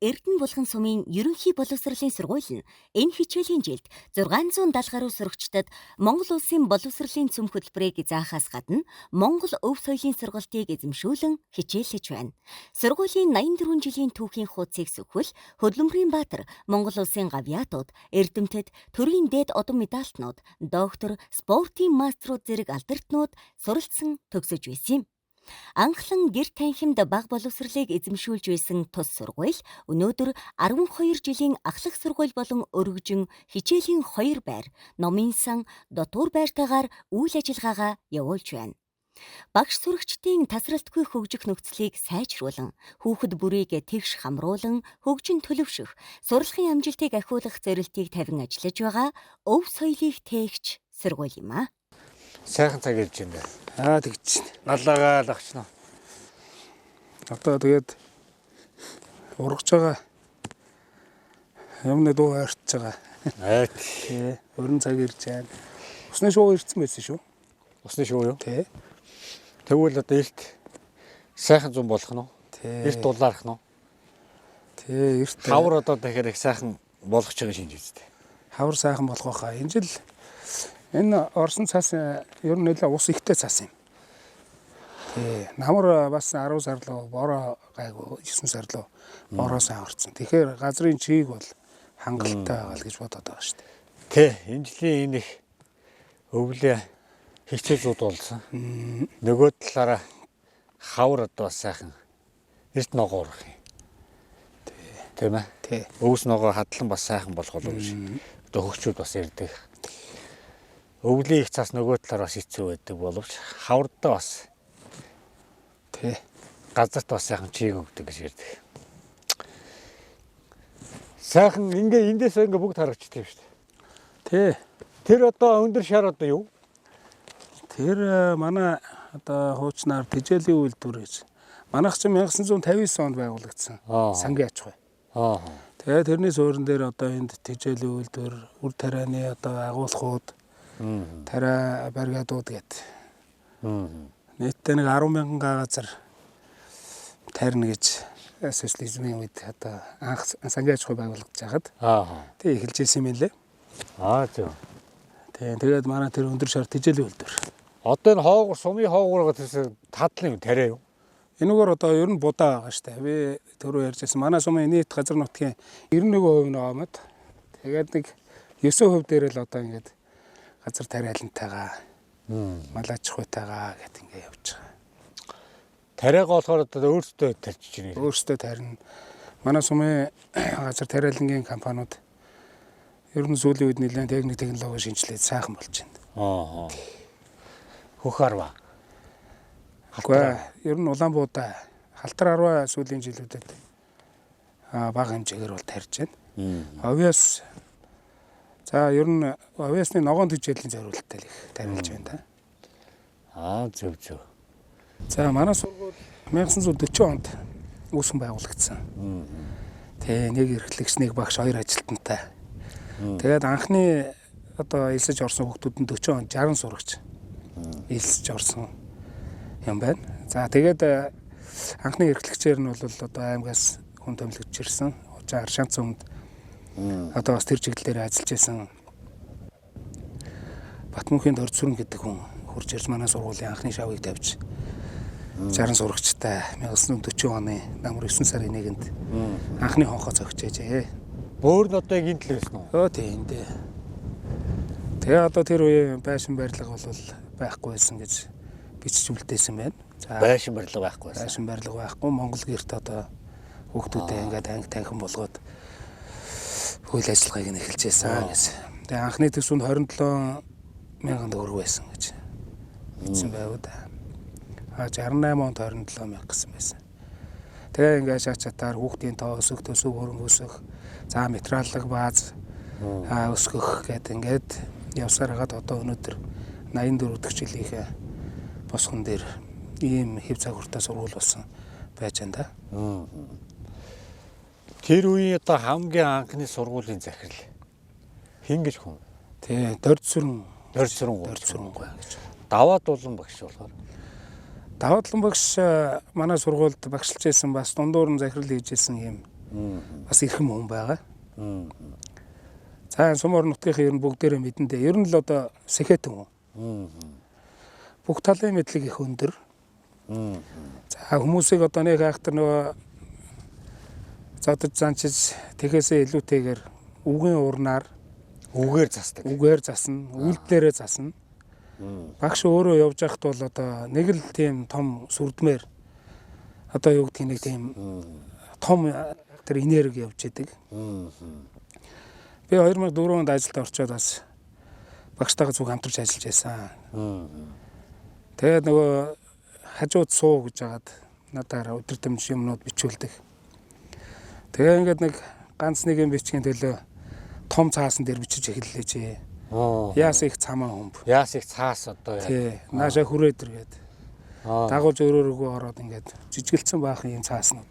Эрдэнэ булган сумын ерөнхий боловсролын сургууль нь энэ хичээлийн жилд 670 гаруй сурагчдад Монгол улсын боловсролын цөм хөтөлбөрийг заахаас гадна Монгол өв соёлын сургалтыг эзэмшүүлэн хичээллэж байна. Сургуулийн 84 жилийн түүхийн хуудсыг сөхвөл Хөдөлмөрийн баатар, Монгол улсын гавьяатууд, эрдэмтэд, төрийн дээд одон медальтнууд, доктор, спортын маструуд зэрэг алдартнууд суралцсан төгсөж байсан юм. Анхлан гэр танхимд бага боловсролыг эзэмшүүлж байсан тус сургууль өнөөдөр 12 жилийн ахлах сургууль болон өргөжин хичээлийн 2 байр, номын сан, дотуур байртайгаар үйл ажиллагаагаа явуулж байна. Багш сурагчдын тасралтгүй хөгжих нөхцөлийг сайжруулан, хүүхэд бүрийг тэгш хамруулан, хөгжин төлөвшөх, сурлагын амжилтыг ахиулах зорилтыг тавин ажиллаж байгаа өв соёлыг тээгч сургууль юм а. Сайхан цаг ирж байна. Тэгж. Наллаагаа лагчна. Одоо тэгээд ургаж байгаа юмны дуу харьцаж байгаа. Тий. Өрн цаг ирж байна. Усны шуу ирсэн байсан шүү. Усны шуу юу? Тий. Тэгвэл одоо эрт сайхан зам болох нь уу? Тий. Эрт дулаарах нь уу? Тий, эрт. Хавар одоо дахиад их сайхан болгож байгаа шинж үстэй. Хавар сайхан болох байхаа. Энэ жил энэ Орсон цаас ер нь нэлээ ус ихтэй цаас юм. Тий. Намар бас 10 сар руу бороо гайгүй 9 сар руу бороосаа орсон. Тэгэхээр газрын чийг бол хангалттай байгаа л гэж бодоод байгаа шүү дээ. Тий. Энэ жилийн энэ их өвлөө хичээлүүд болсон. Нөгөө талаараа хавар одоо сайхан эрт ногоорох юм. Тийм ээ. Тий. Өвс ногоо хадлан бас сайхан болох болов гэж. Одоо хөгчүүд бас ярьдаг. Өвлийн их цаас нөгөө талаар бас хэцүү байдаг боловч хаврдаа бас тий. Газарт бас сайхан чийг өгдөг гэж ярьдаг. Сайхан эндээс бүгд харагдчихдаг шүү дээ. Тий. Тэр одоо өндөр шар одоо юу? Тэр манай одоо хуучнаар тижээлийн үйлдвэр гэж. Манайх ч 1959 онд байгуулагдсан. Сангийн аж ахуй. Тэгээд тэрний суурин дээр одоо энд тижээлийн үйлдвэр, үр тарианы одоо агуулгууд, тариа баригадууд гэд. Нийтдээ нэг 10,000 газар тарина гэж социализмын үед одоо анх сангийн аж ахуй байгуулагдаж байхад. Тэг эхэлж ирсэн юм лээ. Зөв. Тэгээд манай тэр өндөр шар тижээлийн үйлдвэр. Одоо энэ хоогор, сумын хоогороо тэрс тадлын тариа юу? Энэгээр одоо ер нь будаа байгаа штэ. Би түрүү ярьжсэн. Манай сумын нийт газар нутгийн 91% ногоомод. Тэгээд нэг 9% дээр л одоо ингээд газар тариалантайгаа, малаж хуйтайгаа гэт ингээд явж байгаа. Тариагаа болохоор одоо өөрсдөө тарьж байна. Өөрсдөө тарина. Манай сумын газар тариалангийн компаниуд ер нь сүүлийн үед нэлээд техник технологи шинжилээд сайхан болж байна. Хөх арва. Ер нь Улаанбуудаа Халтар арва сүүлийн жилүүдэд бага хэмжээгээр бол тарьж байна. Авиас ер нь авиасны ногоон тижээлийн зориулалттай л их тарилж байна да. Зөв. Манай сургууль 1940 онд үүсгэн байгуулагдсан. Тэг нэг эрхлэгч, нэг багш, 2 ажилтнтай. Тэгээд анхны одоо элсэж орсон хүүхдүүд нь 40 онд 60 сурагч элсэж орсон юм байна. Тэгээд анхны эрхлэгчээр нь бол одоо аймгаас хүн томилогдож ирсэн. Аршаанц өмд одоо бас тэр чиглэлээр ажиллаж исэн Батмөнхийн Дорцүрэн гэдэг хүн хурж ирж манай сургуулийн анхны шавыг тавьж 60 сурагчтай 1940 оны намар 9 сарын 1-нд анхны хонхоо зогчээжээ. Өөр нь одоо гинт л байсан уу? Тийм дээ. Тэгээ одоо тэр үеийн байшин барилга бол байхгүй байсан гэж бичиж үлдээсэн байна. Байшин барилга байхгүй байсан. Байшин барилга байхгүй. Монгол гэрт одоо хүүхдүүдээ ингээд анги танхим болгоод үйл ажиллагааг нь эхэлжсэн гэсэн. Тэгээ анхны төсвөнд 27,000 төгрөг байсан гэж бичсэн байв да. 68 онд 27,000 гэсэн байсан. Тэгээ ингээд шат чатаар хүүхдийн тоо өсөх, төсөв хөрөнгө өсөх, материаллык бааз өсгөх гэдэг ингээд явсаар хагаад одоо өнөөдөр 84 дэх жилийнхээ босгон дээр ийм хэв загвартай сургууль болсон байж байна да. Тэр үеийн одоо хамгийн анхны сургуулийн захирал хин гэж хүн? Тий, Дорцүрэн гой гэж. Даваад улан багш болохоор. Даваадлан багш манай сургуульд багшилж байсан бас дундуур нь захирал хийж ирсэн юм бас эрхэм хүн байгаа. За сум орон нутгийнхаа ер нь бүгдээрээ мэдэндээ ер нь л одоо сэхэтэн хүн. Бүх талын мэдлэг их өндөр. За хүмүүсийг одоо нэг айхтар нөгөө задаж занчиж тэхээсээ илүүтэйгээр үгийн урнаар Үгээр засдаг. үгээр засна, үйлдэлээрээ засна. Багш өөрөө явж байхад бол одоо нэг л тийм том сүрдмээр одоо юу гэдгийг нэг тийм том тэр энерги явж идэг. Би 2004 онд ажилд орчоод бас багштайгаа зүг хамтарч ажиллаж байсан. Тэгээд нөгөө хажууд суу гэж хагаад надаараа өдөртөмж юмнууд бичүүлдэг. Тэгээ ингээд нэг ганц нэг юм бичгийн төлөө том цаасан дээр бичиж эхэллээ чи. Яас их цамаа хүмб. Яас их цаас одоо яа. Тий, нааша хүрээд иргээд. Дагуулж өөрөөрөө ороод ингээд жижигэлцэн баахан юм цааснууд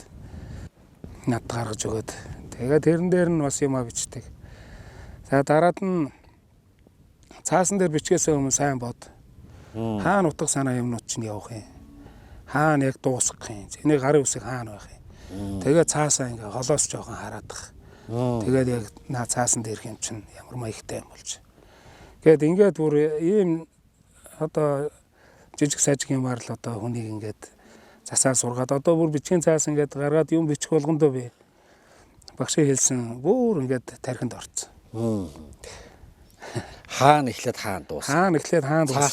над гаргаж өгöd. Тэгээд тэрэн дээр нь бас юмаа бичдэг. За дараад нь цаасан дээр бичгээсээ өмнө сайн бод. Хаана утга санаа юмнууд чинь явах юм. Хаана яг дуусгах юм. Энийг гарын үсэг хаана байх юм. Тэгээд цаасаа ингээ холоос жоохон хараадах. Тэгээд яг наа цаасан дээрх юм чинь ямар маягтай юм болж. Гэт ингээд бүр ийм одоо жижиг сажиг юмар л одоо хүнийг ингээд засаа сургаад одоо бүр бичгийн цаас ингээд гаргаад юм бичих болгондоо би багшаа хэлсэн бүр ингээд тархинд орцсон. Хаана эхлээд хаана дуусна. Хаана эхлээд хаана дуусна.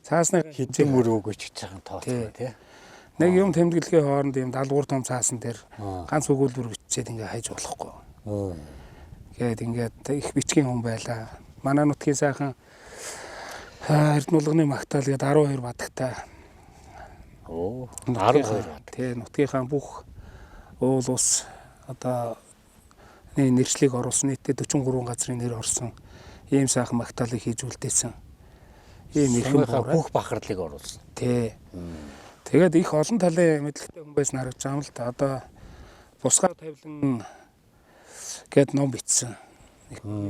Цаасны хэмжээг мөрөөгөө ч гэж байгаа тооцоо тий. Нэг юм тэмдэглэхийн хооронд юм даалгавар том цаасан дээр ганц өгүүлбэр бичээд ингээ хайж болохгүй. Тэгээд ингээд их бичгийн хүн байлаа. Манай нутгийн сайхан Эрдэнэ магтаал гээд 12 бадагтай. 12 бадаг. Тий, нутгийнхаа бүх уул ус одоо нэршлиг оруулсан нийтдээ 43 газрын нэр орсон. Ийм сайхан магтаалыг хийж үлдээсэн. Ийм их бүх бахардлыг оруулсан. Тий. Тэгээд их олон талын мэдлэгтэй хүн байсан харагдаж байгаа юм л да. Одоо бусгаар тавилан гээд ном бичсэн.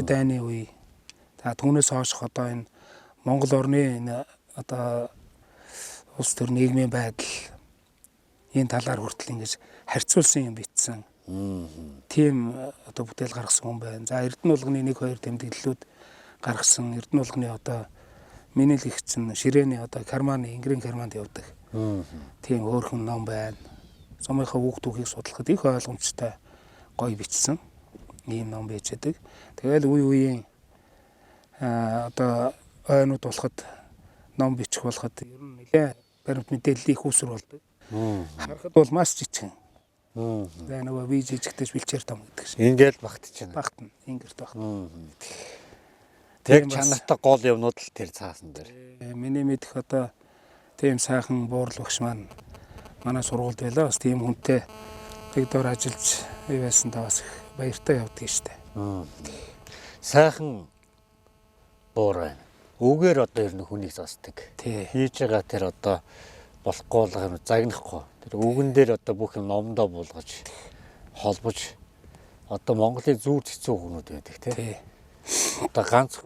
Дайны үе. За түүнээс хойш одоо энэ Монгол орны энэ одоо улс төр нийгмийн байдал энэ талаар хүртэл ингэж харьцуулсан юм бичсэн. Тийм одоо бүтээл гаргасан хүн байна. За Эрдэнэ улганы 1-2 тэмдэглэлүүд гаргасан. Эрдэнэ улганы одоо миний л ихсэн ширээний одоо Карманы Ингрийн Карманд явдаг. Тийм өөрхөн ном байна. Сумынхаа үг түүхийг судлахад их ойлгомжтой гоё бичсэн. Ийм ном бичдэг. Тэгэл үе үеийн одоо ойнууд болоход ном бичих болоход ер нь нэлээ баримт мэдээллийн их уср болдог. Харахад бол маш жижигхэн. За нөгөө би жижигтэй бэлчээр том гэдэг шиг. Ингээл багтчихна. Багтна. Ингэрт багтна. Тэг чанартай гол юмнууд л тэр цаасан дээр. Миний мэдэх одоо тийм сайхан буурал багш маань манай сургуульд байлаа. Бас тийм хүнтэй тэгдээр ажиллаж байсан та бас их баяртай явдаг штэ. Сайхан буур байна. Үгээр одоо ер нь хүнийг засдаг. Хийж байгаа тэр одоо болохгүй л загнахгүй. Тэр үгэн дээр одоо бүх юм номдоо буулгаж холбож одоо Монголын зүүр цэцүү хүмүүд байдаг тий. Одоо ганц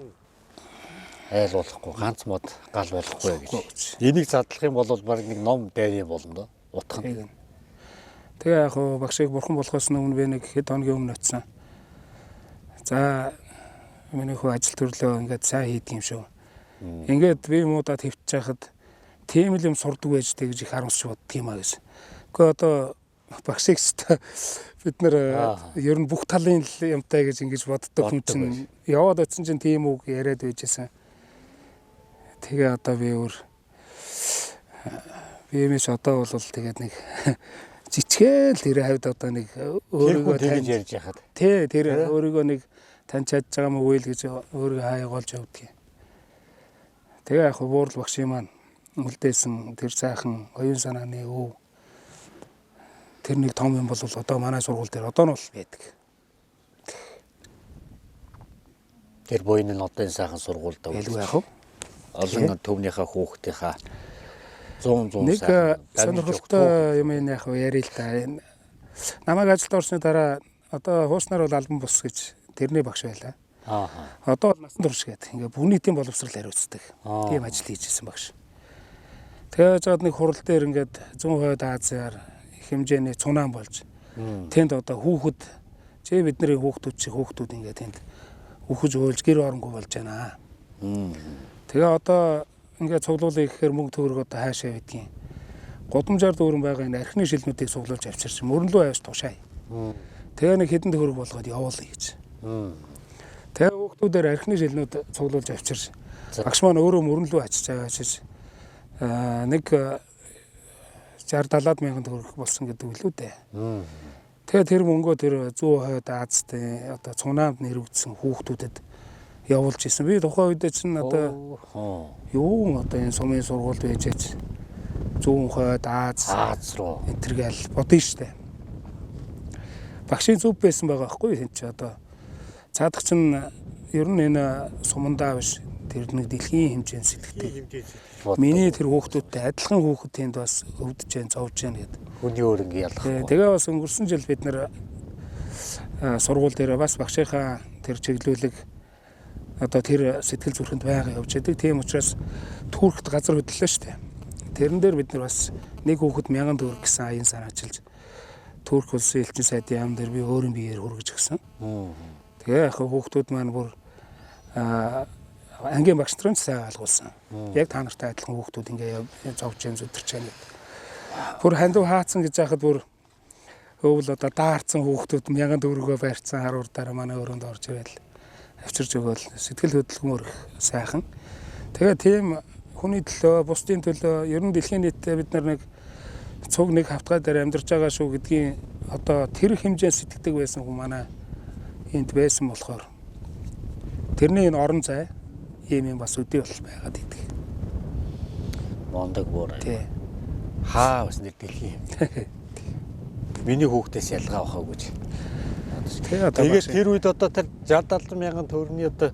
айл болохгүй, ганц мод гал болохгүй гэж. Энийг задлах юм бол баг нэг ном дайны болно доо. Утхан. Тэгээ яг багшийг бурхан болохоос өмнө би нэг хэд хоногийн өмнө очсон. За миний хөө ажил төрлөө ингээд сайн хийдэг юм шүү. Ингээд би муудаад хөвтж байхад тийм л юм сурдаг байж тээ гэж их харамсч бодд юм аа гэсэн. Гэхдээ одоо багшийг бид нэр ер нь бүх талын юмтай гэж ингэж боддог хүн чинь яваад очсон чинь тийм үг яриад байжсэн. Тэгээ одоо би юмш одоо бол тэгээд нэг жичгээл тэр хавьд одоо нэг өөрийгөө тэгж ярьж яхад. Тий, тэр өөрийгөө нэг таньж чадж байгаа мó үйл гэж өөрийгөө хаяагаолж явдаг. Тэгээ яг буурал багшийн маань үлдээсэн тэр сайхан оюун санааны өв тэр нэг том юм бол одоо манай сургууль дээр одоо нь бол байдаг. Тэр буйны нь одоо энэ сайхан сургуульд байлгүй яах вэ? Олон төвнийхээ хүүхдийнхаа 100 нэг сонирхолтой юм яах вэ ярил л да. Намайг ажилд орсны дараа одоо хууснаар бол албан бус гэж тэрний багш байлаа. Одоо бол насан турш гэдэг ингээ бүх нийтийн боловсрал хариуцдаг. Тийм ажил хийжсэн багш. Тэгээд жаад нэг хурал дээр ингээд 100% Азиар их хэмжээний цунам болж Тэнд одоо хүүхэд чи бидний хүүхдүүд чи хүүхдүүд ингээд тэнд үхэж уйлж гэр оронгүй болж байна. Тэгээ одоо ингээд цуглуулъя гэхээр мөнгө төгрөг одоо хаашаа байдгийг. Гудамжаар дүүрэн байгаа энэ архины шилнүүдийг цуглуулж авчирч мөрөнлөө авч тушаая. Тэгээ нэг хэдэн төгрөг болгоод явуулъя гэж. Тэгээ хүүхдүүдээр архины шилнүүд цуглуулж авчирч багш маань өөрөө мөрөнлөө ачиж аваачиж нэг 60-70 мянган төгрөг болсон гэдэг үлээ дээ. Тэгээ тэр мөнгөө тэр 100% Аазтай одоо цунаамд нэрвэгдсэн хүүхдүүдэд явуулж исэн. Би тухайн үед чинь одоо юу одоо энэ сумын сургуульд байж 100% Ааз руу энтергээл бодно штэ. Багшийн зөв байсан байгаа байхгүй энэ чи одоо цаадах чинь ер нь энэ сумандаа биш тэр нэг дэлхийн хэмжээнд сэтгэдэг. Миний тэр хүүхдүүдтэй адилхан хүүхэд тэнд бас өвдөж जैन зовж जैन гэдэг. Хүний өөрөнгө ялгахгүй. Тэгээ бас өнгөрсөн жил бид нэр сургууль дээр бас багшийнхаа тэр чиглүүлэг одоо тэр сэтгэл зүрхэнд байга явж байдаг. Тийм учраас Туркт газар хөдлөлөө шүү дээ. Тэрэн дээр бид нар бас нэг хүүхэд 1000 төгрөг гэсэн аян сан ажиллаж Турк улсын элчин сайдын яам дээр би өөрийн биеэр хүргэж өгсөн. Тэгээ яг хүүхдүүд маань бүр ангийн багш нарын сайн алгуулсан. Яг та нартай адилхан хүүхдүүд ингээ зовж जैन зүдэрч байна. Бүр хандив хаацсан гэж яхад бүр өвөл одоо даарцсан хүүхдүүд 1000 төгрөгөө барьцсан харуурд дараа манай өрөөнд орж ирэл авчирж өгөөл сэтгэл хөдлөмөр сайхан. Тэгээ тийм хүний төлөө, бусдын төлөө ер нь дэлхийн нийтэд бид нар нэг цуг нэг хавтгай дээр амьдарч байгаа шүү гэдгийг одоо тэр хэмжээнд сэтгэдэг байсан хүмүүс манай энд байсан болохоор тэрний энэ орон зай ийм бас өдөө бол байгаад идэг. Мондаг бүр. Тий. Хаа бас нэг дэлхийн юм. Миний хүүхдээс ялгаа авах гэж. Тэгээд тэр үед одоо тэр 60-70 мянган төгрөгийн одоо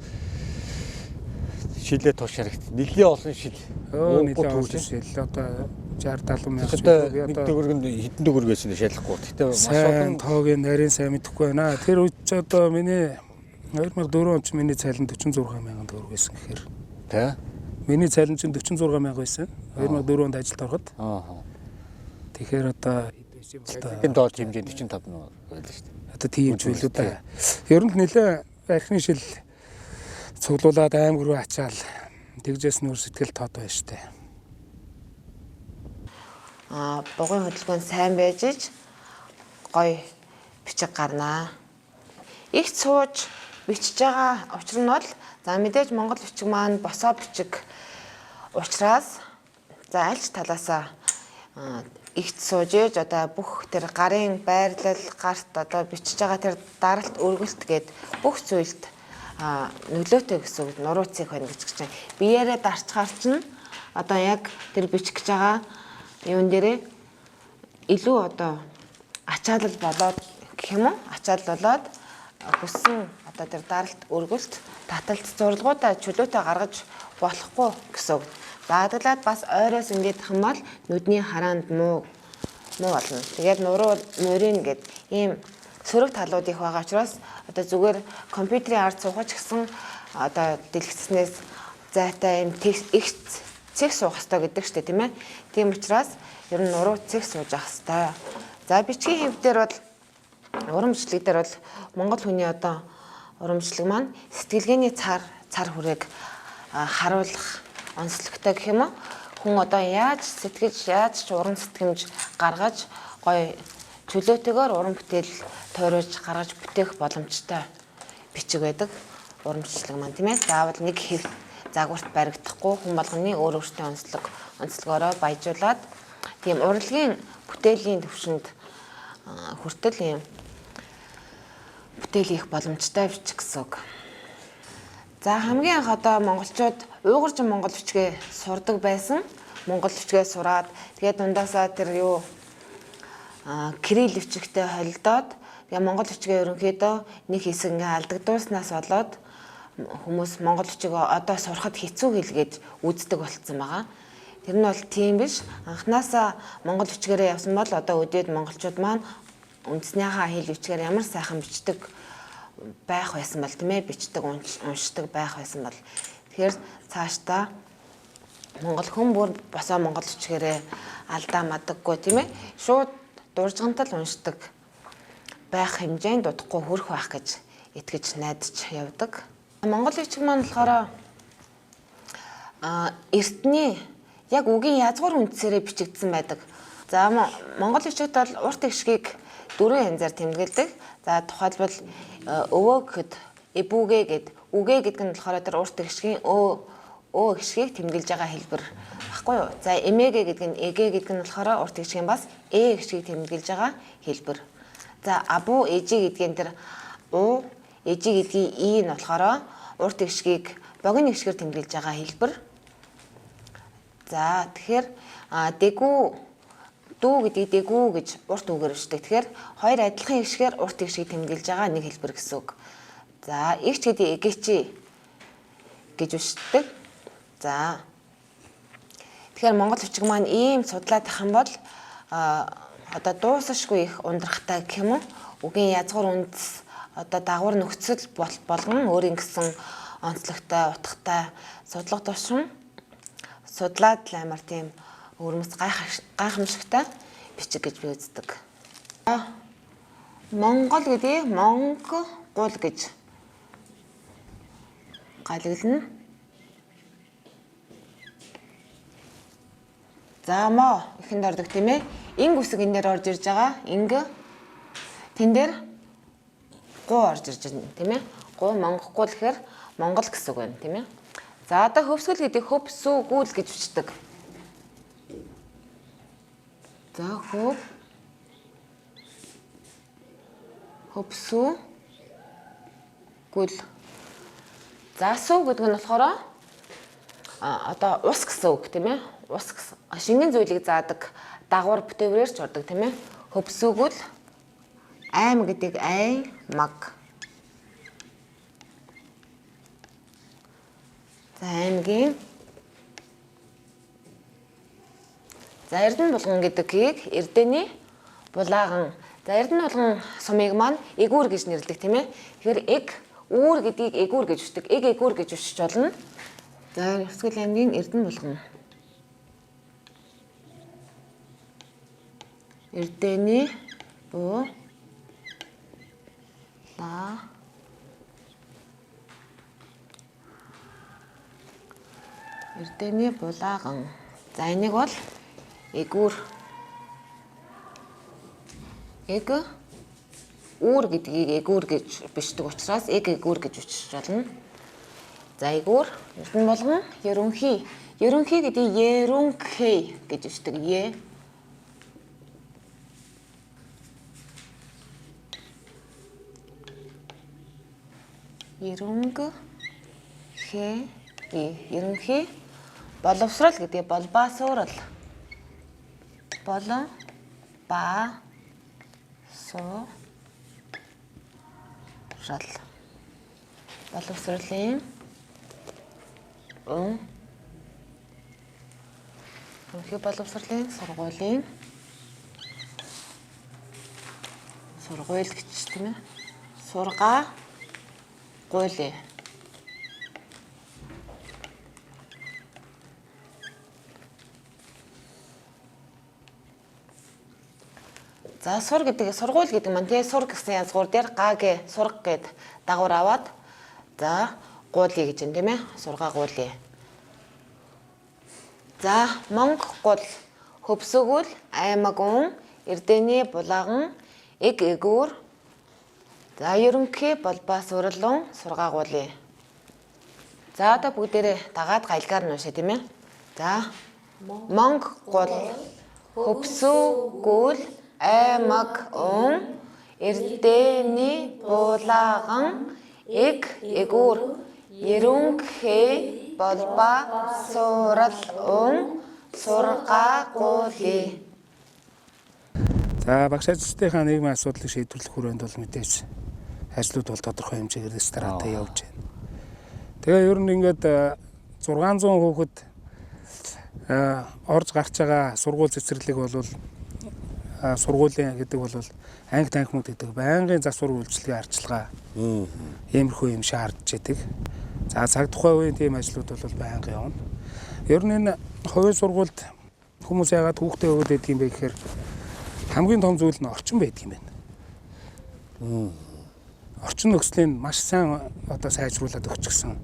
шилээ тушаарагт нэлийн олон шил. Нэлийн олон шил одоо 60-70 мянган шил. Одоо төгрөг нь хэдэн төгрөгөөс нь шалахгүй. Гэтэ маш олон тоогийн нарийн сайн мэдэхгүй байна. Тэр үед ч одоо миний 2004 онд миний цалин 46 мянган төгрөг байсан гэхээр. Тэ? Миний цалин чинь 46 мянга байсан. 2004 онд ажилд ороход. Тэгэхээр одоо энд доод хэмжээ 45 мянга байлаа шүү дээ. Одоо тийм ч билүү да. Ер нь нэлээ архины шил цуглуулад аймаг руу ачаал тэгжээс нөр сэтгэл тод байна шүү дээ. Бугын хөдөлгөөн сайн байж ич гоё бичиг гарнаа. Их сууж бичиж байгаа учир нь бол за мэдээж монгол бичиг маань босоо бичиг учраас за альч талаасаа ихт сууж ээж одоо бүх тэр гарын байрлал гарт одоо бичиж байгаа тэр даралт өргөлт гээд бүх зүйлд нөлөөтэй гэсэн үг нурууцыг хонь гэж чинь биеэрээ дарчгаар чинь одоо яг тэр бичих гэж байгаа юун дээрээ илүү одоо ачаалал болоод гэх юм уу ачаалал болоод хүссэн одоо тэр даралт өргөлт таталт зурлагуудаа чөлөөтэй гаргаж болохгүй гэсэн үг. Дадаглаад бас ойроос ингээд хамаал нүдний хараанд муу болно. Тэгээд нурын гээд ийм сөрөг талууд их байгаа учраас одоо зүгээр компьютерийн ард суугаж гисэн одоо дэлгэцснээс зайтай ийм их цэг суух хэрэгтэй гэдэг штэ тийм ээ. Тийм учраас ер нь нуруу цэг сууж явах хэрэгтэй. За бичгийн хэвдэр бол урамчлаг дээр бол монгол хүний одоо урамчлаг маань сэтгэлгээний цар хүрээг харуулах онцлогтой гэх юм уу? Хүн одоо яаж сэтгэж яаж ч уран сэтгэмж гаргаж гоё чөлөөтэйгээр уран бүтээл тойрож гаргаж бүтээх боломжтой бичиг байдаг урамчлаг маань тийм ээ. Заавал нэг хэв загварт баригдахгүй хүн болгоны өөр өөртөө онцлогоороо баяжуулаад тийм урлагийн бүтээлийн төвшөнд хүртэл ийм бүтээл хийх боломжтой бичих гэсэн үг. За хамгийн анх одоо монголчууд уйгуржин монгол бичгээ сурдаг байсан. Монгол бичгээ сураад тэгээд дундаасаа тэр юу кирилл бичгтэй холилдоод тэгээд монгол бичгээ ерөнхийдөө нэг хэсэг ингээ алдагдуулснаас болоод хүмүүс монгол бичгээ одоо сурахад хэцүү хэлгээд үздэг болцсон байгаа. Тэр нь бол тийм биш. Анханасаа монгол бичгээрээ явсан бол одоо өдөөд монголчууд маань үндэснийхаа хэл бичгээр ямар сайхан бичдэг байх байсан бол тийм ээ бичдэг уншдаг байх байсан бол тэгэхээр цаашдаа монгол хүн бүр босоо монгол бичгээрээ алдаа мадаггүй тийм ээ шууд дуржгантал уншдаг байх хэмжээнд удахгүй хүрэх байх гэж итгэж найдаж явдаг. Монгол бичиг маань болохоор эртний яг үгийн язгуур үндсээрээ бичигдсэн байдаг. За монгол бичигт бол урт эгшгийг 4 янзаар тэмдэглэдэг. За тухайлбал өвөө гэхэд эбүүгээ гэд үгээ гэдэг нь болохоор тэр урт эгшгийн өө эгшгийг тэмдэглэж байгаа хэлбэр баггүй юу? За эмээгээ гэдэг нь эгээ гэдэг нь болохоор урт эгшгийн бас эгшгийг тэмдэглэж байгаа хэлбэр. За абуу ээжи гэдгийн тэр уу ээжи гэдгийн и нь болохоор урт эгшгийг богино эгшгээр тэмдэглэж байгаа хэлбэр. За тэгэхээр дэгүү дүү гэдгийг дэгүү гэж урт үгээр бичдэг. Тэгэхээр хоёр адилхан эгшгээр урт эгшгийг тэмдэглэж байгаа нэг хэлбэр гэсэн үг. За эгч гэдгийг эгээчи гэж бичдэг. За тэгэхээр монгол бичиг маань ийм судлаад ах юм бол одоо дуусашгүй их ундрахтай гэх юм уу? Үгийн язгуур үндэс одоо дагвар нөхцөл болгон өөрийн гэсэн онцлогтой, утгатай судлах тушин судлаад амар тийм өвөрмөс гайхамшигтай бичиг гэж би үздэг. Монгол гэдэг Монгол гэж галаглана. За мо ихэнд ордог тийм ээ. Инг үсэг энэ дээр орж ирж байгаа. Инг тэн дээр гуу орж ирж байна тийм ээ. Гуу монгохгүй гэхээр Монгол гэсэн үг байна тийм ээ. За одоо хөвсгөл гэдэг хөвсүүгүүл гэж бичдэг. За хөвсүүгүүл. За сүү гэдэг нь болохоор одоо ус гэсэн үг тийм ээ. Ус гэсэн шингэн зүйлийг заадаг дагвар бүтээврээр ч ордог тийм ээ. Хөвсүүгүүл айм гэдэг ай маг. За аймгийн за Эрдэнэ булган гэдгийг Эрдэнэ булааган. За Эрдэнэ булган сумыг маань эгүүр гэж нэрлэдэг тийм ээ. Тэгэхээр эг үүр гэдгийг эгүүр гэж бичдэг. Эг эгүүр гэж бичиж болно. За Хувьсгал аймгийн Эрдэнэ булган. Эрдэнэ булаа Эрдэнэ булааган. За энийг бол эгүүр эг үүр гэдгийг эгүүр гэж бичдэг учраас эг эгүүр гэж бичиж болно. За эгүүр Эрдэнэ булган ерөнхий. Ерөнхий гэдгийг ерөнхий гэж бичдэг. Ерөнхий боловсрал гэдэг болбаасуурал. Боловсролын ерөнхий боловсролын сургууль гэж тийм ээ. Сургаа гуйлээ. За сур гэдэг сургууль гэдэг маань тий сур гэсэн язгуур дээр гагэ сурга гэд дагвар аваад за гуулий гэж юм тийм ээ. Сургаа гуулий. За Монгол хөвсөгүүл аймаг ун Эрдэнэ булааган эг эгүүр. За ерөнхий болбаасуурлун сургаа гуулий. За одоо бүгдээрээ дагаад гаялгаар нь уншаа тийм ээ. За Монгол хөвсөгүүл аймаг ун Эрдэнэ булааган эг эгүүр ерөнхий болбаасуурал ун сургаа гуулий. За багш ажилтныхаа нийгмийн асуудлыг шийдвэрлэх хүрээнд бол мэдээж ажлууд бол тодорхой хэмжээгээр рестораатаа явж байна. Тэгээ ер нь ингээд 600 хүүхэд орж гарч байгаа сургууль цэцэрлэг бол сургуулийн гэдэг бол анги танхимууд гэдэг байнгын засвар үйлчилгээ арчилгаа иймэрхүү юм шаардж байдаг. За цаг тухай үеийн тийм ажлууд бол байнга явна. Ер нь энэ хувийн сургуульд хүмүүс яагаад хүүхдээ өгöd байдаг юм бэ гэхээр хамгийн том зүйл нь орчин байдаг юм байна. Орчин нөхцөлийг маш сайн одоо сайжруулад өгчихсөн.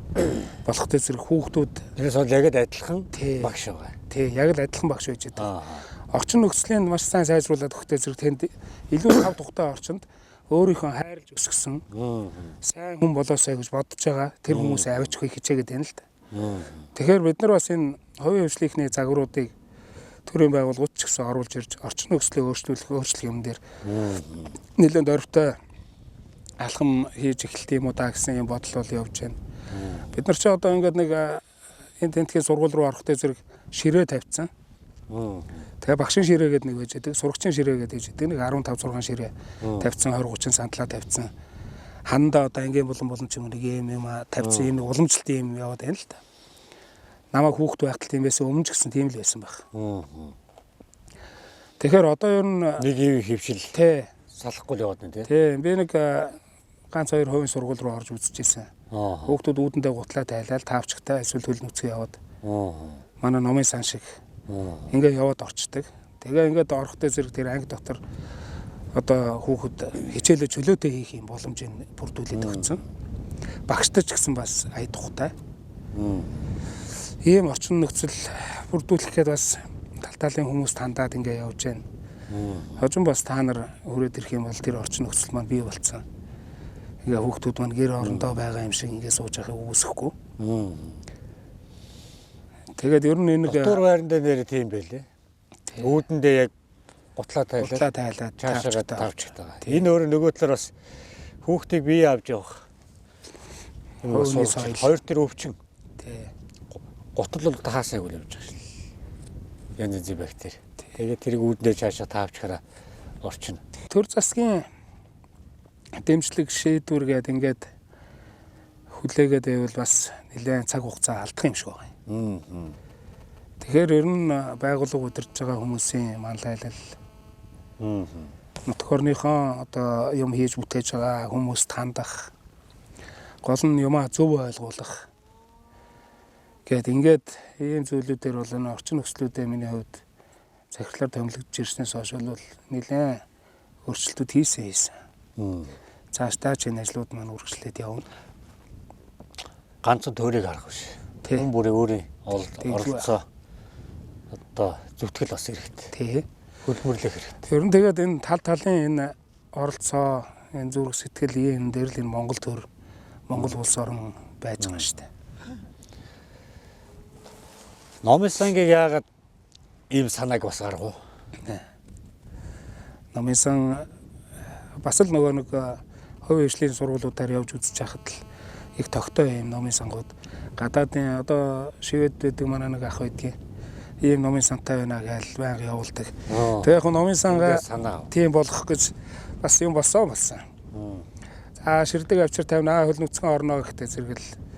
Болохтой зэрэг хүүхдүүд тэрээс бол яг л адилхан Тий. багш байгаа. тий яг л адилхан багш байж байгаа. Орчин нөхцөлийг маш сайн сайжруулад өгөхтэй зэрэг тэнд илүү тав тухтай орчинд өөрийнхөө хайрлж өсгсөн сайн хүн болоосай гэж бодож байгаа тэр хүмүүсээ авч өгөхийг хичээгээд байна л да. Тэгэхээр бид нар бас энэ хувийн хөгжлийнхний загваруудыг төрийн байгууллагууд ч гэсэн оруулж ирж орчин нөхцөлийг өөрчлөх юм дээр нэлээд орвтой алхам хийж эхэлт юм уу да гэсэн юм бодол бол явж байна. Бид нар ч одоо ингээд нэг энэ тентхийн сургууль руу орохдоо зэрэг ширээ тавьсан. Тэгээ багшийн ширээ гэдэг нэг байж байгаа. Сурагчийн ширээ гэдэг нэг 15 6 ширээ тавьсан 20 30 сандлаа тавьсан. Хандаа одоо ангийн болон ч юм нэг юм тавьсан юм уламжлалт юм яваад байна л да. Намайг хүүхд байхад тийм байсан өмнө ч гэсэн тийм л байсан байх. Тэгэхээр одоо ер нь Нэг ив хөвшил тий салахгүй л яваад байна тий. тий би нэг ганц хоёр хувийн сургууль руу орж үзчихсэн. Хүүхдүүд үүдэндээ гутлаа тайлаад таавчгтай эсвэл хөл нүцгэн яваад. Манай номын сан шиг ингээ яваад орчдөг. Тэгээ ингээд орохдоо зэрэг тэр анги дотор одоо хүүхэд хичээлээ чөлөөтэй хийх юм боломжийг бүрдүүлээд өгсөн. Багштай ч гэсэн бас ая тухтай. Ийм орчин нөхцөл бүрдүүлэх гээд бас талталын хүмүүс тандаад ингээ явж байна. Хожим бас та нар хүрээд ирэх юм бол тэр орчин нөхцөл маань бий болцсон. Ингээ хүүхдүүд маань гэр орондоо байгаа юм шиг ингээ сууж байхыг үүсэхгүй. Тэгээд ер нь энэ Дотор байранд нэр тийм байлээ. Үүдэндээ яг гутлаа тайлаад цаашаа тавчдаг. Энэ өөр нөгөө талаар бас хүүхдийг бие авч явах. Хоёр тэр өвчин. тий Гутал бол таасайг үл явж байгаа шээ. Янз янзын бактери. Тэгээд тэрийг үүдэндээ цаашаа таавчхаараа орчин. төр засгийн дэмжлэг шийдвэр гэдэг ингээд хүлээгээд байвал бас нэлээд цаг хугацаа алдах юм шиг байна. Тэгэхээр ер нь байгууллага удирдах байгаа хүмүүсийн манлайлал нутг орныхон одоо юм хийж бүтээж байгаа хүмүүст хандах гол нь юмаа зөв ойлгуулах гэдэг ингээд ийм зүйлүүдээр бол энэ орчин нөхцлүүдээ миний хувьд захирлаар томилогдож ирснээс хойш бол нэлээд өөрчлөлтүүд хийсэн. Цаашдаа ч энэ ажлууд маань үргэлжлээд явна. Ганцхан төөрийг харах биш. Хүн бүрийн өөрийн оролцоо одоо зүтгэл бас хэрэгтэй. Тий. Хөлбөрлөх хэрэгтэй. Ер нь тэгээд энэ талын энэ оролцоо, энэ зүрх сэтгэл ийм дээр л энэ Монгол төр, Монгол улс орон байж байгаа шүү дээ. Номын сангийг яагаад ийм санааг бас гаргав? Номын сан бас л нөгөө нэг хувийн хөгжлийн сургуулиудаар явж үзэж байхад л их тогттой юм номын сангууд гадаадын одоо шивэд байдаг манай нэг ах байдгийн ийм номын сантай байна гэж байнга явуулдаг. Тэгээ яг номын сангаа тийм болгох гэж бас юм болсон. За ширдэг авчир тавина хөл нүцгэн орно гэхдээ зэрэгэл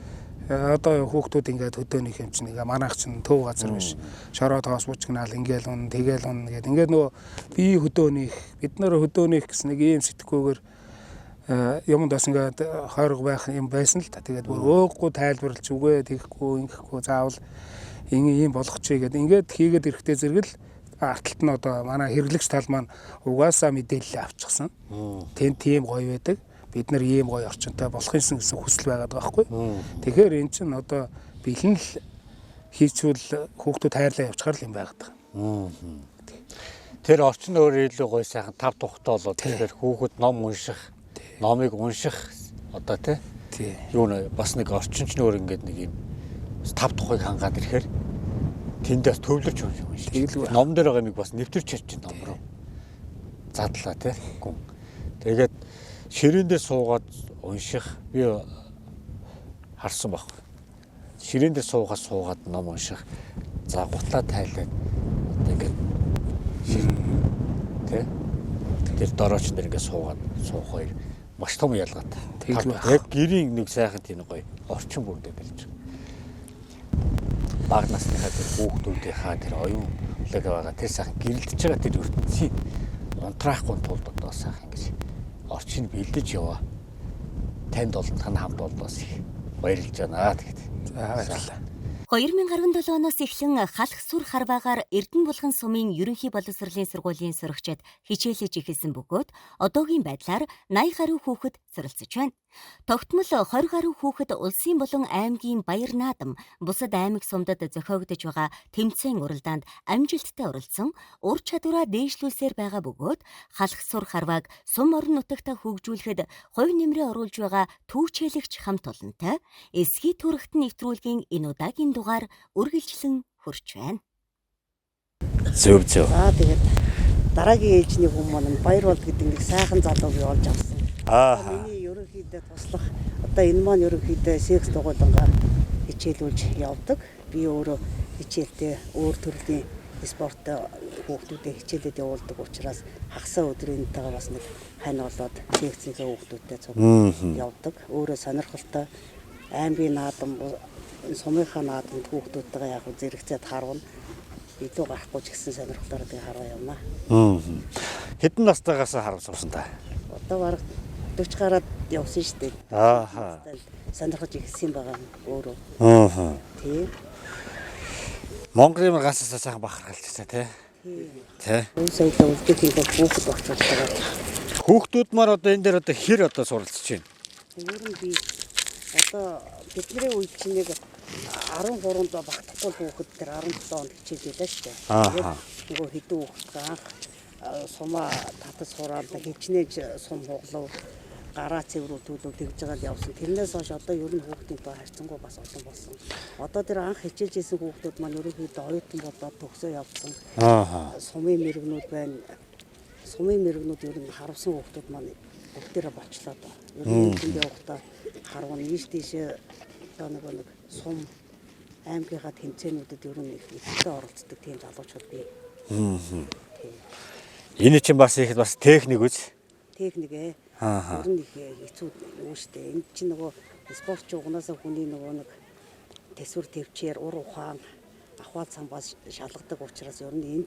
одоо хүүхдүүд ингээд хөдөөнийх юм чинь ингээ манайх чинь төв газар биш. Шороо тоос буучгнаал ингээлун тэгэл un гэдэг. Ингээд нөгөө бие хөдөөнийх бид нар хөдөөнийх гэсэн нэг ийм сэтгэхүйгээр юмд бас ингээд хойрог байх юм байсан л та. Тэгээд бүр өөхгүй тайлбарлаж үгээ тийхгүй ингэхгүй заавал ийм болгоч гэдэг. Ингээд хийгээд ирэхдээ зэрэгэл арталт нь одоо манай хэрэглэгч тал маань угаасаа мэдээлэл авчихсан. Тэнд тийм гоё байдаг. Бид нар ийм гоё орчинтой болох юмсан гэсэн хүсэл байгаад байгаа байхгүй. Тэгэхээр эн чинь одоо бэлэн л хийчихвэл хүүхдүүд хайрлаа явчихар л юм байгаад байгаа. Тэр орчин өөр илүү гоё сайхан тав тухтай болоод тэгэхээр хүүхэд ном унших, номыг унших одоо тий. Юу нэ бас нэг орчинч нөр ингээд нэг юм тав тухайг хангаад ирэхээр тэндээс төвлөрч унших. Ном дээр байгаа юмыг бас нэвтэрч чадчих ном руу. Задлаа тий. Тэгээд ширээн дээр суугаад унших би харсан баг. Ширээн дээр суугаад ном унших. За гутлаа тайлаад одоо ингээд тий. Тэр дорооч дээр ингээд суух хоёр маш том ялгаатай. Яг гэрийн нэг сайхан тийм гоё орчин бүрдээд ирж байгаа. Баг насныхаа тэр хүүхдүүдийнхаа тэр оюун хүлээг байгаа тэр сайхан гэрэлдэж байгаа тэр ертөнцийн унтраахгүй тулд одоо сайхан гэж орчин бэлдэж яваа. Танд бол тань хамт болдоос их баярлж байна. Тэгээд за баярлалаа. 2017 оноос эхлэн халах сур харваагаар Эрдэнэбулган сумын ерөнхий боловсролын сургуулийн сурагчид хичээлж эхэлсэн бөгөөд одоогийн байдлаар 80 гаруй хүүхэд суралцж байна. Тогтмол 20 гаруй хүүхэд улсын болон аймгийн баяр наадам, бусад аймаг сумдад зохиогдож байгаа тэмцээн уралдаанд амжилттай оролцсон ур чадвараа дээшлүүлсээр байгаа бөгөөд халах сур харвааг сум орон нутагт хөгжүүлэхэд хувь нэмрээ оруулж байгаа түүчээлэгч хамт олонтой эсхий төрөгт нэвтрүүлгийн энэ удаагийн дугаар үргэлжлэн хурж байна. Зөв. Тэгээд дараагийн ээжний хүмүүс баяр болд гэдэг нэг сайхан залууг явуулж авсан. Миний ерөнхийдөө туслах одоо энэ маань ерөнхийдөө секс дугуйлангаар хичээлүүлж явдаг. Би өөрөө хичээлдээ өөр төрлийн спорт хүүхдүүдэд хичээлээд явуулдаг учраас хагасаа өдрийнхөө бас нэг хань болоод секцийнхээ хүүхдүүдэд цуг явдаг. Өөрөө сонирхолтой аймгийн наадам, сумынхаа наадамд хүүхдүүдтэйгээ яг зэрэгцээд харуuna. Илүү гарахгүй ч гэсэн сонирхолтой тийг хараа явна. Хэдэн настайгаас харав сурсан та? Одоо бараг 40 гараад явсан шүү дээ. Сонирхож ирсэн байгаа өөрөө. Тийм. Монголын гасаас сайхан бахархалчихсан тий. Соёлоо үлдэхийг хүүхэд болчиход байгаа. Хүүхдүүд маань одоо энэ дээр одоо хэр одоо суралцж байна? Ер нь би одоо бидний үед чинь нэг 13-нд багтахгүй хүүхэд тэр 17 онд хичээлээ шүү дээ. Нөгөө хэдэн хүүхэд анх сумаа татас сураад хичнээн сум хуглав гараа цэврүү төлөв тэгж байгаа явсан. Тэрнээс хойш одоо ер нь хүүхдүүдтэй харьцангуй бас олон болсон. Одоо тэр анх хичээлж исэн хүүхдүүд маань ерөнхийдөө оюутан болоод төгсөө явсан. Сумын мэрэгнүүд байна. Сумын мэрэгнүүд ер нь харавсан хүүхдүүд маань бүгдээрээ бочлоо доо. Ер нь энд явахдаа харуuna ийш-тийшээ одоо нэг сум аймгийнхаа тэмцээнүүдэд ер нь ихтэй оролцдог тийм залуучууд бий. Энэ чинь бас их бас техник үз. Техник ээ. Ер нь их хэцүү юм шүү дээ. Энд чинь нөгөө спортч угнаасаа хүний нөгөө нэг төсвөр төвчээр ур ухаан ахвал самбаас шалгадаг учраас ер нь энэ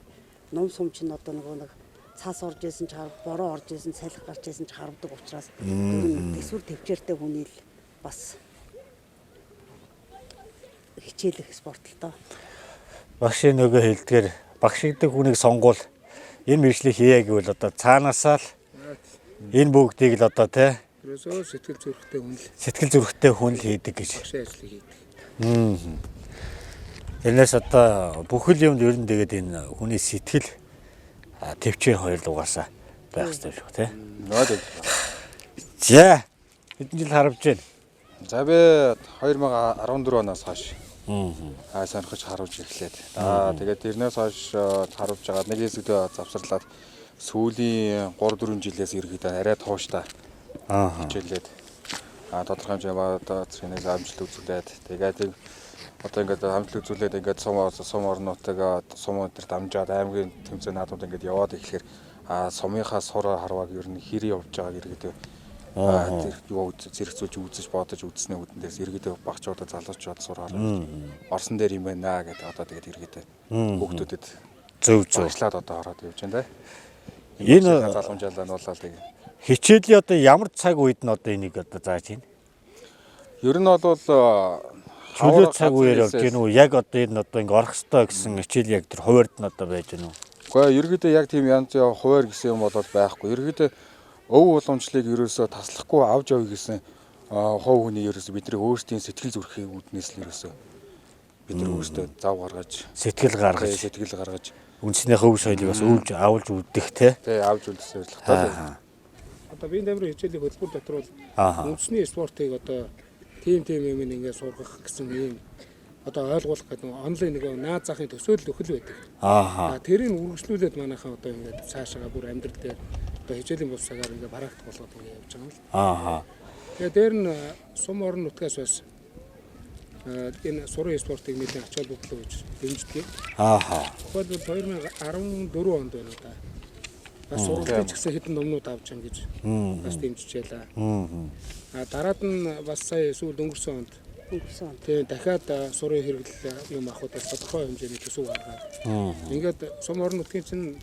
ном сум чинь одоо нөгөө нэг цаас орж исэн ч бороо орж исэн салхи гарч исэн ч харагдаг учраас ер нь төсвөр төвчээртэй хүний л бас хичээлэх спорт л доо. Багшийн нөгөө хэлдгээр багшигдаг хүнийг сонгуул энэ мэржлийг хийе гэвэл одоо цаанаасаа л энэ бүгдийг л одоо тий Ерөөсөө сэтгэл зүрэхтэй хүн л сэтгэл зүрэхтэй хүн л хийдэг гэж. багшийн ажлыг хийдэг. Тэрнээс одоо бүхэл юмд ер нь тэгээд энэ хүний сэтгэл төвчээр хоёр л угаасаа байх хэрэгтэй шүү тий. За хэдэн жил харавж байна? За би 2014 оноос хойш сонирхож харуулж эхлээд. Тэгээд тэрнээс хойш харуулж байгаа нэг хэсэгдээ завсарлаад сүүлийн 3-4 жилээс ерөөхдөө арай тууштай хичээлээд тодорхой хэмжээний одоо цэнээс амжилт үзүүлээд тэгээд одоо ингээд амжилт үзүүлээд ингээд сум орнуудаа сум өнтер дамжаад аймгийн тэмцээн наадмууд ингээд яваад ирэхээр сумынхаа сур харвааг ер нь хэр явж байгааг ерөөхдөө юу зэрэгцүүлж үзэж бодож үзснээ үднээс ерөөдөө багчуудад залуучууд сураар орсон дээр юм байна гэдэг одоо тэгээд ерөөдөө хүүхдүүдэд зөв багшлаад одоо ороод явж байна да. Энэ залгамжаалаа нь болоо тэгээд хичээлийн одоо ямар цаг үед нь одоо энийг одоо зааж байна? ер нь бол чөлөө цаг үеэр явж гэнэ үү? Яг одоо энэ одоо ингээ орох ёстой гэсэн хичээл яг тэр хуваард нь одоо байж гэнэ үү? Гэхдээ ерөөдөө яг тийм янз бүрийн хуваар гэсэн юм бол байхгүй. Ерөөдөө өв уламжлалыг ерөөсөө таслахгүй авч явъя гэсэн хов хүний ерөөсөө бидний өөрсдийн сэтгэл зүрхийн үүднээс л ерөөсөө бид нар өөрсдөө зав гаргаж Сэтгэл гаргаж үндснийхээ өв соёлыг бас өвж авалж үлдэх тий. Тий авч үлдэх зорилготой. Одоо биеийн дамирын хичээлийн хөтөлбөр дотор бол үндэсний спортыг одоо тийм юм ингээд сургах гэсэн юм одоо ойлгуулах гэдэг онлайн нэг наад захын төсөөлөл өхөл байдаг. Тэрийг үргэлжлүүлээд манайхаа одоо ингээд цаашаа бүр амьдрал дээр одоо хичээлийн бус цагаар ингээд бараахт болгоод ингээд явж байгаа юм л. Тэгээд дээр нь сум орон нутгаас бас энэ сурын спортыг нэлээд ачаал бүглөө гэж дэмждэг. Тэгвэл 2014 онд байна да. Бас сургалтын ч гэсэн хэдэн номнууд авч байгаа гэж бас дэмжижээлээ. Дараад нь бас сая сүүлд өнгөрсөн онд тийм дахиад сурын хэрэглэл юм авахудаас тодорхой хэмжээний төсөв гаргаад. Ингээд сум орон нутгийн чинь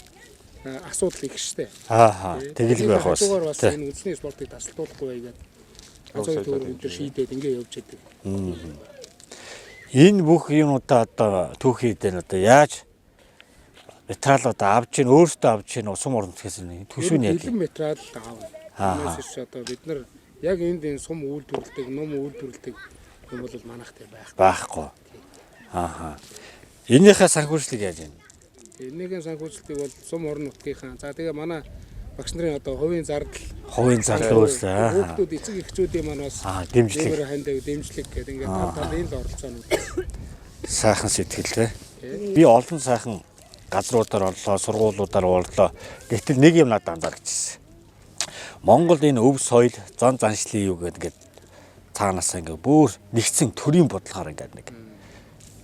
асуудал их штэ. Тэгэл байх бас. Зүгээр бас энэ үндэсний спортыг тасалдуулахгүй байгаад ацаа төр өндөр шийдээд ингээд явж байдаг. Энэ бүх юмудаа одоо түүхий дээр одоо яаж материалууд авч ийн өөртөө авч ийн сум орнотгоос нэг төсвөө нь яг. Бэлэн материал аав. Тэрнээс ч одоо бид нар яг энэ сум үйлдвэрлэдэг, ном үйлдвэрлэдэг юм бол манайхтай байхгүй. Энийхээ санхүүжилтийг яаж юм? Энийхэн санхүүжилтийг бол сум орон нутгийнхаа. За тэгээ манай багш нарын одоо хувийн зардал Өөрсдөө. хүүхдүүд эцэг эхчүүдийн маань бас дэмжлэг. хандив дэмжлэг гэдэг ингээд тал талын л оролцоонууд. Сайхан сэтгэл те. Би олон сайхан газруудаар орлоо, сургуулиудаар уурлаа. Гэтэл нэг юм надад анзаарчихсан. Монгол энэ өв соёл, зан заншлын юу гэдэг цаанаасаа ингээ бүр нэгцэн төрийн бодлохоор ингээ нэг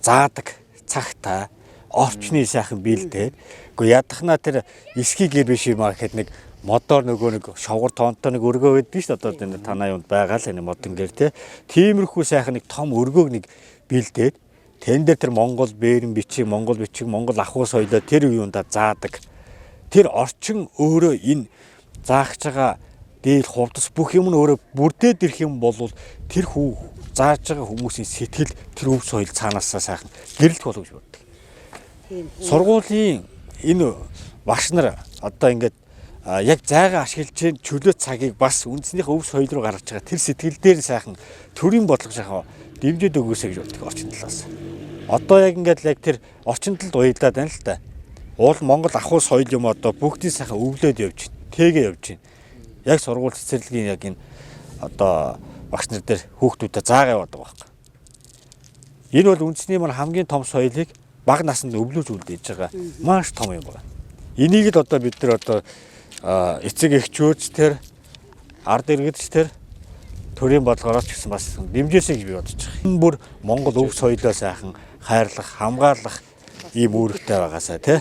заадаг цагтаа орчны сайхан бэлдээд үгүй ядахна тэр эсхий гэр биш юм аа гэхэд нэг модоор нөгөө нэг шовгор тоонтой нэг өргөө байдаг шүү дээ. Одоо энэ танаа юунд байгаа л энэ модон гэр те. Тиймэрхүү сайхан нэг том өргөөг нэг бэлдээд тэн дээр тэр Монгол бээрэн бичиг, Монгол ахуй соёлоо тэр юундаа заадаг. Тэр орчин өөрөө энэ заахж байгаа дээл хувцас бүх юм нь өөрөө бүрдээд ирэх юм бол тэр зааж байгаа хүмүүсийн сэтгэл тэр өв соёл цаанаасаа сайхан гэрэлт болов гэж боддог. Сургуулийн энэ багш нар одоо ингээд яг зайгаа ашиглаж чөлөө цагийг бас үндснийхээ өв соёл руу гаргаж байгаа тэр сэтгэл дээр сайхан төрийн бодлого жахаа дэмжиж өгөөсэй гэж боддог орчин талаас. Одоо яг ингээд яг тэр орчин талд уялдаад байна л та. Уул Монгол ахуй соёл юм одоо бүгдийг сайхан өвлөөд явж байна. Тэгээ явж байна. Яг сургууль цэцэрлэгийн яг энэ одоо багш нар дээр хүүхдүүдэд заагаа яваад байгаа байхгүй. Энэ бол үндэсний маань хамгийн том соёлыг бага наснд өвлөөж үлдээж байгаа маш том юм байна. Энийг л одоо бид нар одоо эцэг эхчүүд тэр ард иргэдч тэр төрийн бодлогоороо ч гэсэн бас дэмжээсэй гэж би бодож байгаа. Энэ бүр Монгол өв соёлоо сайхан хайрлах, хамгаалах ийм үүрэгтэй байгаасаа тий.